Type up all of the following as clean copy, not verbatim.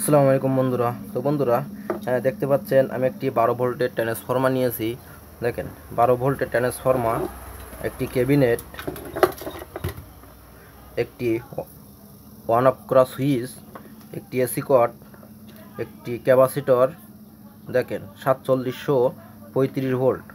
আসসালামু আলাইকুম বন্ধুরা। তো বন্ধুরা, দেখতে পাচ্ছেন আমি একটি 12 ভোল্টের ট্রান্সফরমার নিয়েছি। দেখেন, 12 ভোল্টের ট্রান্সফরমার, একটি ক্যাবিনেট, একটি ওয়ান অফ ক্রস সুইচ, একটি এসি কর্ড, একটি ক্যাপাসিটর, দেখেন 4735 ভোল্ট,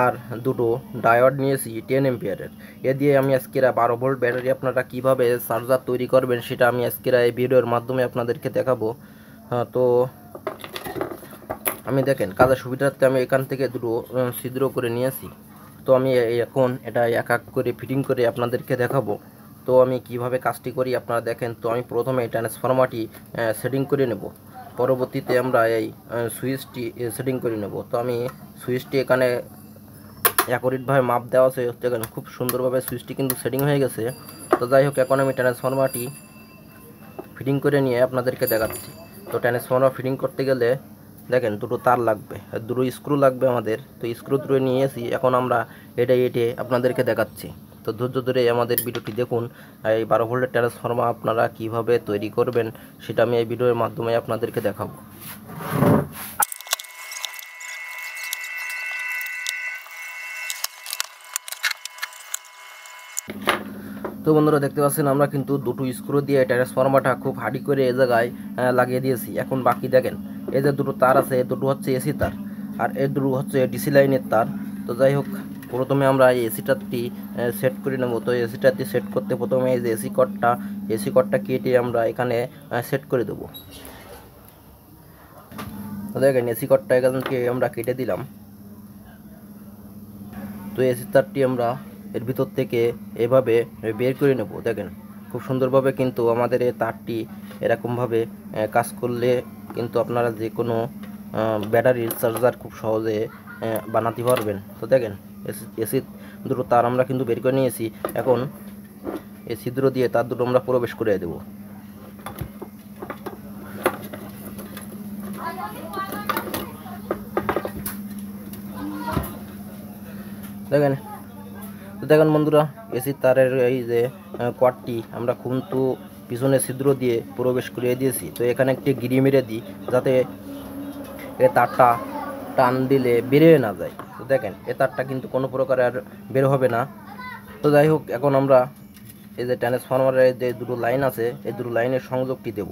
আর দুটো ডায়োড নিয়েছি 10 এম্পিয়ারের। এ দিয়ে আমি আজকের 12 ভোল্ট ব্যাটারি আপনারা কিভাবে চার্জার তৈরি করবেন সেটা আমি আজকের এই ভিডিওর মাধ্যমে আপনাদেরকে দেখাবো। তো আমি দেখেন কাজের সুবিধার্থে আমি এখান থেকে দুটো ছিদ্র করে নিয়েছি। তো আমি এখন এটা এক এক করে ফিটিং করে আপনাদেরকে দেখাবো। তো আমি কিভাবে কাজটি করি আপনারা দেখেন। তো আমি প্রথমে এই ট্রান্সফরমারটি সেটিং করে নেব, পরবর্তীতে আমরা এই সুইচটি সেটিং করে নেব। তো আমি সুইচটি এখানে অ্যাকুরেটভাবে মাপ দেওয়া আছে, দেখেন খুব সুন্দরভাবে সুইচটি কিন্তু সেটিং হয়ে গেছে। তো যাই হোক, এখন আমি ট্রান্সফরমারটি ফিটিং করে নিয়ে আপনাদেরকে দেখাচ্ছি। তো ট্রান্সফরমার ফিটিং করতে গেলে দেখেন দুটো তার লাগবে, দুটো স্ক্রু লাগবে আমাদের। তো স্ক্রু দুটো নিয়েছি, এখন আমরা এটে আপনাদেরকে দেখাচ্ছি। তো ধৈর্য ধরে আমাদের ভিডিওটি দেখুন। এই 12 ভোল্টের ট্রান্সফরমার আপনারা কিভাবে তৈরি করবেন সেটা আমি এই ভিডিওর মাধ্যমে আপনাদেরকে দেখাবো। তো বন্ধুরা, দেখতে পাচ্ছেন আমরা কিন্তু দুটো স্ক্রু দিয়ে ট্রান্সফরমারটা খুব হার্ডি করে এ জায়গায় লাগিয়ে দিয়েছি। এখন বাকি দেখেন, এই যে দুটো তার আছে, দুটো হচ্ছে এসি তার আর এই দুটো হচ্ছে ডিসি লাইনের তার। তো যাই হোক, প্রথমে আমরা এই এসি তারটি সেট করে নেব। তো এসি তারটি সেট করতে প্রথমে এই যে এসি কর্ডটা কেটে আমরা এখানে সেট করে দেবো। তো দেখেন, এসি কর্ডটা এখানকে আমরা কেটে দিলাম। তো এসি তারটি আমরা এর ভিতর থেকে এভাবে বের করে নেব। দেখেন খুব সুন্দরভাবে কিন্তু আমাদের এই তারটি এরকমভাবে কাজ করলে কিন্তু আপনারা যে কোনো ব্যাটারির চার্জার খুব সহজে বানাতে পারবেন। তো দেখেন, এসি দুটো তার আমরা কিন্তু বের করে নিয়েছি। এখন এই ছিদ্র দিয়ে তার দুটো আমরা প্রবেশ করে দেবো। দেখেন বন্ধুরা, এসি তারের এই যে কর্ডটি আমরা কিন্তু পিছনে ছিদ্র দিয়ে প্রবেশ করিয়ে দিয়েছি। তো এখানে একটি গিরি মেরে দিই যাতে এ তারটা টান দিলে বেরিয়ে না যায়। তো দেখেন, এ তারটা কিন্তু কোনো প্রকার আর বের হবে না। তো যাই হোক, এখন আমরা এই যে ট্রান্সফরমারের যে দুটো লাইন আছে, এই দুটো লাইনের সংযোগটি দেব।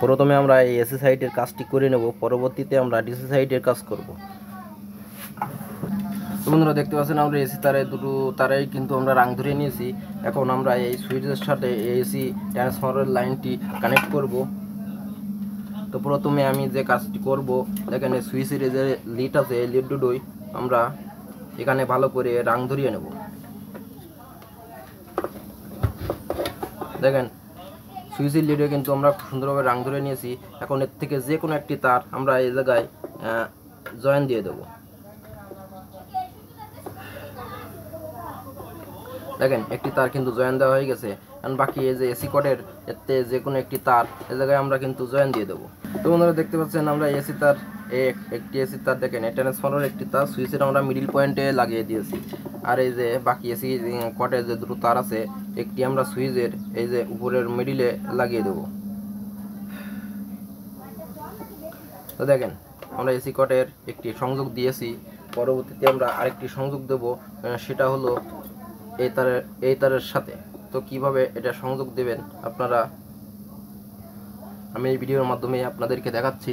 প্রথমে আমরা এই এসি সাইডের কাজটি করে নেব, পরবর্তীতে আমরা ডিসি সাইডের কাজ করব। তো বন্ধুরা, দেখতে পাচ্ছেন আমরা এসি তারের দুটো তারেই কিন্তু আমরা রাং ধরে নিয়েছি। এখন আমরা এই সুইচের সাথে এসি ট্রান্সফরমারের লাইনটি কানেক্ট করব। তো প্রথমে আমি যে কাজটি করব, দেখেন এই সুইচের যে লিড আছে, এই লিড দুটোই আমরা এখানে ভালো করে রাং ধরিয়ে নেব। দেখেন, সুইচের লিডে কিন্তু আমরা খুব সুন্দরভাবে রাং ধরে নিয়েছি। এখন এর থেকে যে কোনো একটি তার আমরা এই জায়গায় জয়েন দিয়ে দেবো। দেখেন, একটি তার কিন্তু জয়েন দেওয়া হয়ে গেছে। কারণ বাকি এই যে এসি কর্ডের এতে যে কোনো একটি তার এ জায়গায় আমরা কিন্তু জয়েন দিয়ে দেবো। তো বন্ধুরা, দেখতে পাচ্ছেন আমরা এসি তার একটি এসি তার, দেখেন এই ট্রান্সফরমারের একটি তার সুইচের আমরা মিডিল পয়েন্টে লাগিয়ে দিয়েছি। আর এই যে বাকি এসি কর্ডের যে দুটো তার আছে, একটি আমরা সুইচের এই যে উপরের মিডিলে লাগিয়ে দেবো। তো দেখেন, আমরা এসি কর্ডের একটি সংযোগ দিয়েছি, পরবর্তীতে আমরা আরেকটি সংযোগ দেব, সেটা হলো এই তারের সাথে। তো কিভাবে এটা সংযোগ দেবেন আপনারা আমি এই ভিডিওর মাধ্যমে আপনাদেরকে দেখাচ্ছি।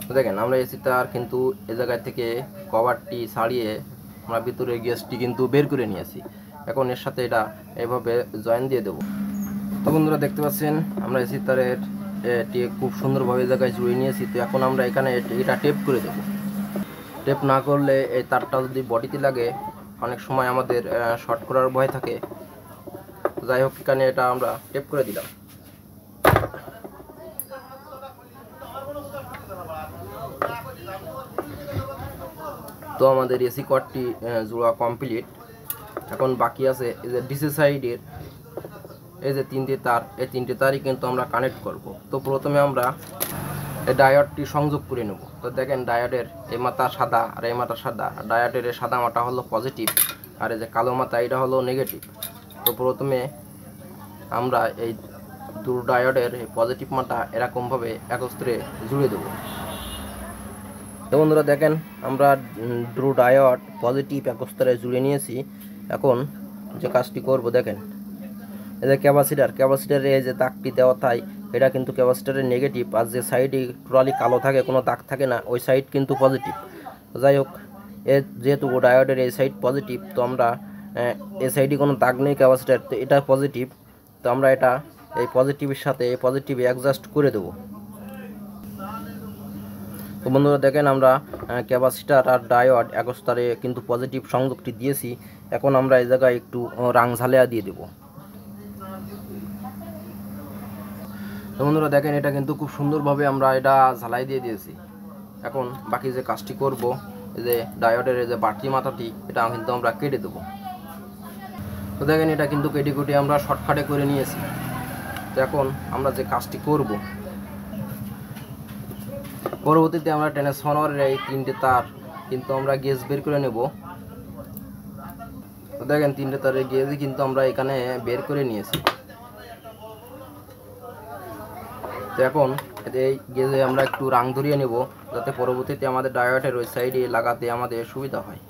তো দেখেন, আমরা এসি তার কিন্তু এই জায়গায় থেকে কভারটি ছাড়িয়ে আমরা ভিতরে গ্যাসটি কিন্তু বের করে নিয়েছি। এখন এর সাথে এটা এভাবে জয়েন দিয়ে দেব। তো বন্ধুরা, দেখতে পাচ্ছেন আমরা এসি তারের এটি খুব সুন্দরভাবে জায়গায় জুড়ে নিয়েছি। তো এখন আমরা এখানে এটা টেপ করে দেব। টেপ না করলে এই তারটা যদি বডিতে লাগে অনেক সময় আমাদের শর্ট করার ভয় থাকে। যাই হোক, এখানে এটা আমরা টেপ করে দিলাম। তো আমাদের এসি কর্ডটি জোড়া কমপ্লিট। এখন বাকি আছে এই যে ডিসি সাইডের এই যে তিনটে তার, এই তিনটে তারই কিন্তু আমরা কানেক্ট করব। তো প্রথমে আমরা এই ডায়োডটি সংযোগ করে নেব। তো দেখেন, ডায়োডের এই মাথা সাদা আর এই মাথা সাদা। ডায়োডের এই সাদা মাথা হলো পজিটিভ আর এই যে কালো মাথা এটা হলো নেগেটিভ। তো প্রথমে আমরা এই দুটো ডায়োডের পজিটিভ মানটা এরকমভাবে একত্রে জুড়ে দেবো। তো বন্ধুরা দেখেন আমরা দুটো ডায়োড পজিটিভ একত্রে জুড়ে নিয়েছি। এখন যে কাজটি করব দেখেন, এই যে ক্যাপাসিটারের এই যে দাগটি দেওয়া তাই এটা কিন্তু ক্যাপাসিটারের নেগেটিভ, আর যে সাইডে টোটালি কালো থাকে, কোনো দাগ থাকে না, ওই সাইড কিন্তু পজিটিভ। যাই হোক, যেহেতু ডায়োডের এই সাইড পজিটিভ, তো আমরা এই সাইডে কোনো দাগ নেই ক্যাপাসিটার, তো এটা পজিটিভ। তো আমরা এটা এই পজিটিভের সাথে এই পজিটিভে অ্যাডজাস্ট করে দেবো। তো বন্ধুরা দেখেন আমরা ক্যাপাসিটার আর ডায়োড একস্তরে কিন্তু পজিটিভ সংযোগটি দিয়েছি। এখন আমরা এই জায়গায় একটু রাং ঝালিয়া দিয়ে দেবো। তো বন্ধুরা দেখেন এটা কিন্তু খুব সুন্দরভাবে আমরা এটা ঝালাই দিয়ে দিয়েছি। এখন বাকি যে কাজটি করব, এই যে ডায়োডের এই যে বাড়তি মাথাটি, এটা কিন্তু আমরা কেটে দেবো। তো দেখেন এটা কিন্তু কেটে কুটে আমরা শর্টকাটে করে নিয়েছি। তো এখন আমরা যে কাজটি করব, পরবর্তীতে আমরা ট্রান্সফরমারের এই তিনটে তার কিন্তু আমরা গেজ বের করে নেব। তো দেখেন তিনটে তারের গেজই কিন্তু আমরা এখানে বের করে নিয়েছি। তো এখন এই গেজে আমরা একটু রাং ধরিয়ে নেব, যাতে পরবর্তীতে আমাদের ডায়োডের ওই সাইডে লাগাতে আমাদের সুবিধা হয়।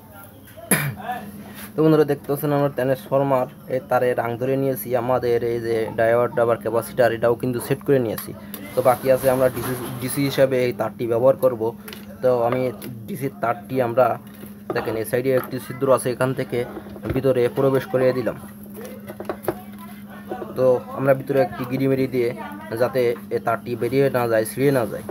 তো বন্ধুরা দেখতে পাচ্ছেন আমরা ট্রান্সফরমার এই তারে রাং ধরে নিয়েছি। আমাদের এই যে ডায়োড আবার ক্যাপাসিটার এটাও কিন্তু সেট করে নিয়েছি। তো বাকি আছে আমরা ডিসি হিসাবে এই তারটি ব্যবহার করব। তো আমি ডিসির তারটি আমরা দেখেন এই সাইডে একটি ছিদ্র আছে, এখান থেকে ভিতরে প্রবেশ করিয়ে দিলাম। তো আমরা ভিতরে একটি গিরি মেরি দিয়ে যাতে এই তারটি বেরিয়ে না যায়, ছিঁড়ে না যায়।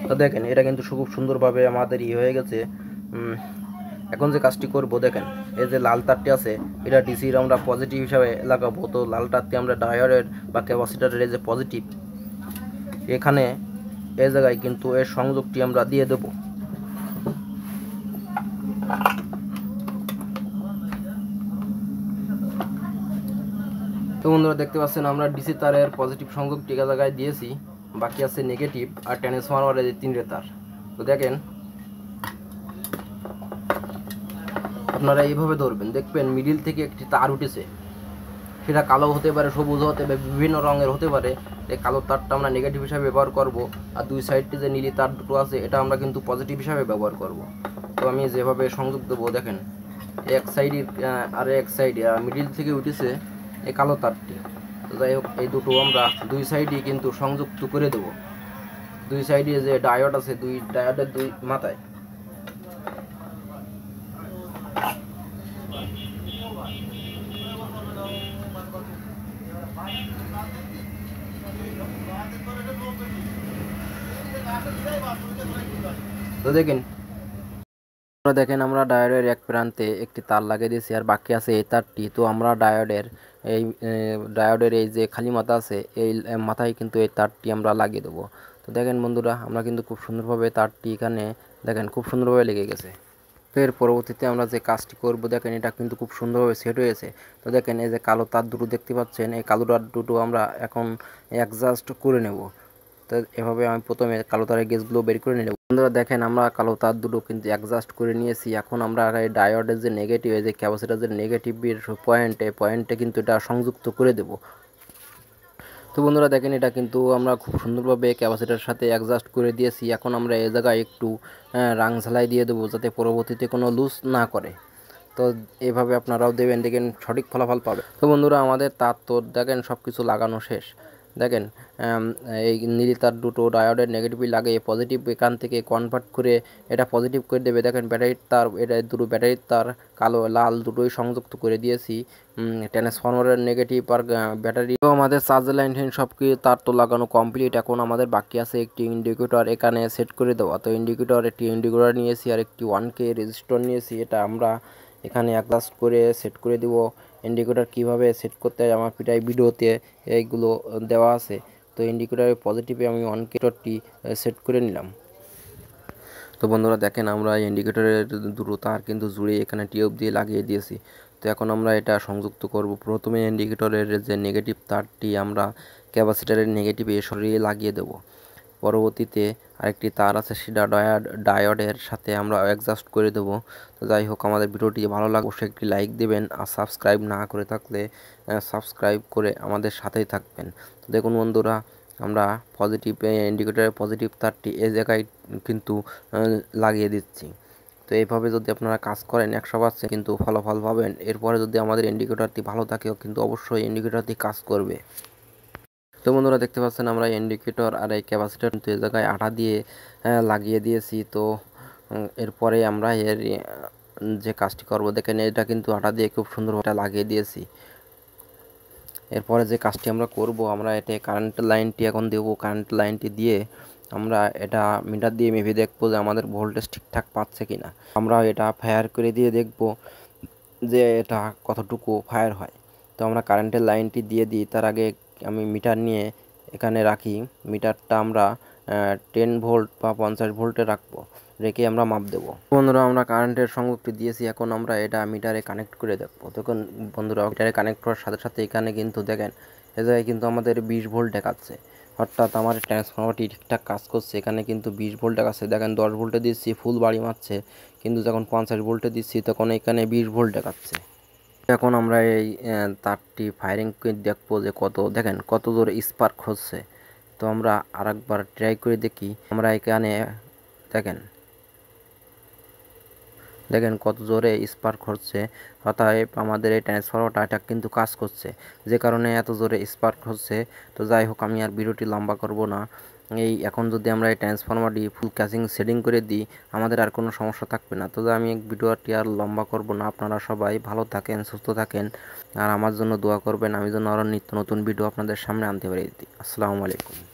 তো দেখেন এটা কিন্তু খুব সুন্দরভাবে আমাদের হয়ে গেছে। এখন যে কাজটি করব দেখেন, এই যে লাল তারটি আছে এটা ডিসির আমরা পজিটিভ হিসাবে লাগাবো। তো লাল তারটি আমরা ডায়োডের বা ক্যাপাসিটারের এই যে পজিটিভ, এখানে এই জায়গায় কিন্তু এর সংযোগটি আমরা দিয়ে দেব। তো বন্ধুরা দেখতে পাচ্ছেন আমরা ডিসি তারের পজিটিভ সংযোগটি এক জায়গায় দিয়েছি, বাকি আছে নেগেটিভ আর ট্রান্সফরমারের যে তিনটে তার। তো দেখেন আপনারা এইভাবে ধরবেন, দেখবেন মিডিল থেকে একটি তার উঠেছে, সেটা কালো হতে পারে, সবুজ হতে পারে, বিভিন্ন রঙের হতে পারে। এই কালো তারটা আমরা নেগেটিভ হিসাবে ব্যবহার করব, আর দুই সাইডটি যে নীলি তার দুটো আছে এটা আমরা কিন্তু পজিটিভ হিসাবে ব্যবহার করব। তো আমি যেভাবে সংযোগ দেবো দেখেন, এক সাইডে আর এক সাইডে মিডিল থেকে উঠেছে এই কালো তারটি। তো যাই হোক, এই দুটো আমরা দুই সাইডে কিন্তু সংযুক্ত করে দেব। দুই সাইডে যে ডায়োড আছে, দুই ডায়োডের দুই মাথায়। তো দেখেন আমরা ডায়োডের এক প্রান্তে একটি তার লাগিয়ে দিয়েছি, আর বাকি আছে এই তারটি। তো আমরা ডায়োডের এই যে খালি মাথা আছে এই মাথায় কিন্তু এই তারটি আমরা লাগিয়ে দেবো। তো দেখেন বন্ধুরা আমরা কিন্তু খুব সুন্দরভাবে তারটি এখানে দেখেন খুব সুন্দরভাবে লেগে গেছে। তো এর পরবর্তীতে আমরা যে কাজটি করব দেখেন এটা কিন্তু খুব সুন্দরভাবে সেট হয়েছে। তো দেখেন এই যে কালো তার দুটো দেখতে পাচ্ছেন, এই কালো তার দুটো আমরা এখন অ্যাডজাস্ট করে নেব। তো এভাবে আমি প্রথমে কালো তারের গেজগুলো বের করে নিলাম। বন্ধুরা দেখেন আমরা কালো তার দুটো কিন্তু অ্যাডজাস্ট করে নিয়েছি। এখন আমরা এই ডায়োডের যে নেগেটিভ, এই যে ক্যাপাসিটারের নেগেটিভের পয়েন্টে কিন্তু এটা সংযুক্ত করে দেব। তো বন্ধুরা দেখেন এটা কিন্তু আমরা খুব সুন্দরভাবে ক্যাপাসিটারের সাথে অ্যাডজাস্ট করে দিয়েছি। এখন আমরা এই জায়গায় একটু রাং ঝালাই দিয়ে দেবো, যাতে পরবর্তীতে কোনো লুজ না করে। তো এভাবে আপনারাও দেবেন, দেখেন সঠিক ফলাফল পাবে। তো বন্ধুরা আমাদের তার তো দেখেন সব কিছু লাগানো শেষ। দেখেন এই নীল তার দুটো ডায়োডের নেগেটিভ লাগিয়ে পজিটিভ এখান থেকে কনভার্ট করে এটা পজিটিভ করে দেবে। দেখেন ব্যাটারির তার, এটা দুটো ব্যাটারির তার কালো লাল দুটোই সংযুক্ত করে দিয়েছি ট্রান্সফরমারের নেগেটিভ আর ব্যাটারি। তো আমাদের চার্জার লাইন সব কিছু তার তো লাগানো কমপ্লিট। এখন আমাদের বাকি আছে একটি ইন্ডিকেটর এখানে সেট করে দেওয়া। তো একটি ইন্ডিকেটর নিয়েছি আর একটি 1K রেজিস্টর নিয়েছি, এটা আমরা এখানে অ্যাডজাস্ট করে সেট করে দিব। ইন্ডিকেটর কিভাবে সেট করতে হয় আমার পিটাই ভিডিওতে এইগুলো দেওয়া আছে। তো ইন্ডিকেটরের পজিটিভে আমি 1K সেট করে নিলাম। তো বন্ধুরা দেখেন আমরা ইন্ডিকেটরের দুটো তার কিন্তু জুড়ে এখানে টিউব দিয়ে লাগিয়ে দিয়েছি। তো এখন আমরা এটা সংযুক্ত করব। প্রথমে ইন্ডিকেটরের যে নেগেটিভ তারটি আমরা ক্যাপাসিটারের নেগেটিভে সরিয়ে লাগিয়ে দেব। পরবর্তীতে আরেকটি তার আছে, সেটা ডায়োডের সাথে আমরা অ্যাডজাস্ট করে দেবো। তো যাই হোক, আমাদের ভিডিওটি ভালো লাগলে অবশ্যই একটি লাইক দেবেন, আর সাবস্ক্রাইব না করে থাকলে সাবস্ক্রাইব করে আমাদের সাথেই থাকবেন। তো দেখুন বন্ধুরা, আমরা পজিটিভ ইন্ডিকেটরের পজিটিভ তারটি এই জায়গায় কিন্তু লাগিয়ে দিচ্ছি। তো এইভাবে যদি আপনারা কাজ করেন 100% কিন্তু ফলাফল পাবেন। এরপরে যদি আমাদের ইন্ডিকেটরটি ভালো থাকেও কিন্তু অবশ্যই ইন্ডিকেটরটি কাজ করবে। তো বন্ধুরা, দেখতে পাচ্ছেন আমরা ইন্ডিকেটর আর এই ক্যাপাসিটর কিন্তু এই জায়গায় আঠা দিয়ে লাগিয়ে দিয়েছি। তো এরপরে আমরা এর যে কাজটি করব, দেখেন এটা কিন্তু আঠা দিয়ে খুব সুন্দরভাবে লাগিয়ে দিয়েছি। এরপরে যে কাজটি আমরা করব, আমরা এটা কারেন্ট লাইনটি এখন দেবো। কারেন্ট লাইনটি দিয়ে আমরা এটা মিটার দিয়ে মেপে দেখবো যে আমাদের ভোল্টেজ ঠিকঠাক পাচ্ছে কিনা। আমরা এটা ফায়ার করে দিয়ে দেখব যে এটা কতটুকু ফায়ার হয়। তো আমরা কারেন্টের লাইনটি দিয়ে দিই, তার আগে আমি মিটার নিয়ে এখানে রাখি। মিটারটা আমরা 10 ভোল্ট বা 50 ভোল্টে রাখবো, রেখে আমরা মাপ দেবো। বন্ধুরা, আমরা কারেন্টের সংযোগটি দিয়েছি, এখন আমরা এটা মিটারে কানেক্ট করে দেখবো। তখন বন্ধুরা, মিটারে কানেক্ট করার সাথে সাথে এখানে কিন্তু দেখেন এ জায়গায় কিন্তু আমাদের 20 ভোল্ট দেখাচ্ছে, অর্থাৎ আমার ট্রান্সফরমারটি ঠিকঠাক কাজ করছে। এখানে কিন্তু 20 ভোল্ট দেখাচ্ছে। দেখেন 10 ভোল্টে দিচ্ছি ফুল বাড়ি মারছে, কিন্তু যখন 50 ভোল্টে দিচ্ছি তখন এখানে 20 ভোল্ট দেখাচ্ছে। এখন আমরা এই তারটি ফায়ারিং করে দেখবো যে দেখেন কত জোরে স্পার্ক হচ্ছে। তো আমরা আরেকবার ট্রাই করে দেখি। আমরা এখানে দেখেন দেখেন কত জোরে স্পার্ক হচ্ছে, অতএব আমাদের এই ট্রান্সফরমারটা এটা কিন্তু কাজ করছে, যে কারণে এত জোরে স্পার্ক হচ্ছে। তো যাই হোক, আমি আর ভিডিওটি লম্বা করব না। এখন যদি আমরা এই ট্রান্সফরমারটি ফুল ক্যাচিং সেটিং করে দিই, আমাদের আর কোনো সমস্যা থাকবে না। তো আমি ভিডিওটি আর লম্বা করব না। আপনারা সবাই ভালো থাকেন, সুস্থ থাকেন, আর আমার জন্য দোয়া করবেন, আমি যেন আরও নিত্য নতুন ভিডিও আপনাদের সামনে আনতে পারি। আসসালামু আলাইকুম।